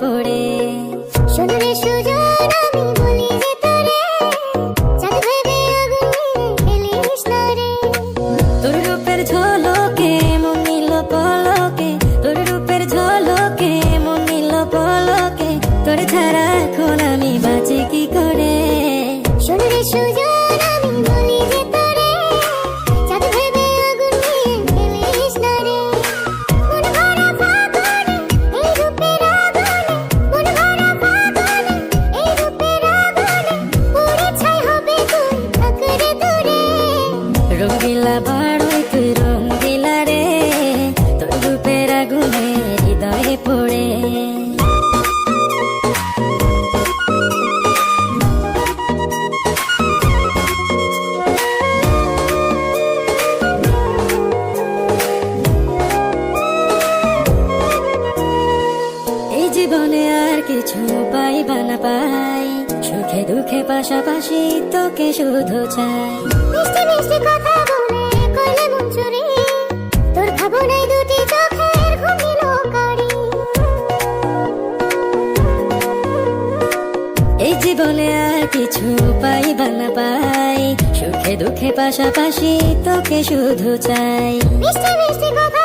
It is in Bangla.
পড়ে। শোনরে সুজন আমি বলি যে তোরে, চাঁদ ভেবে আগুন নিয়ে খেলিস না রে। তোর রূপের ঝলকে মন নিল পলকে, তোর রূপের ঝলকে মন নিল পলকে, তোর ছাড়া এখন আমি বাঁচি কি করে। শোনরে সুজন আমি বলি যে তোরে, চাঁদ ভেবে আগুন নিয়ে খেলিস না রে। মন ভরা ফাগুনে এই রূপের আগুনে, মন ভরা ফাগুনে এই রূপের আগুনে, পুড়ে ছাই হবে তুই থাক রে দূরে। রঙ্গিলা বাড়ই তুই রঙ্গিলা রে, তোর রূপের আগুনে হৃদয়ে পড়ে। জীবনে আর কিছু পাইবা না পাই, সুখে দুঃখে পাশাপাশি তোকে শুধু চাই। মিষ্টি মিষ্টি কথা বলে করলে মন চুরি, তোর ভাবনায় দুটি চোখের ঘুম দিল কারি। এই জীবনে আর কিছু পাইবা না পাই, সুখে দুঃখে পাশাপাশি তোকে শুধু চাই। মিষ্টি মিষ্টি কথা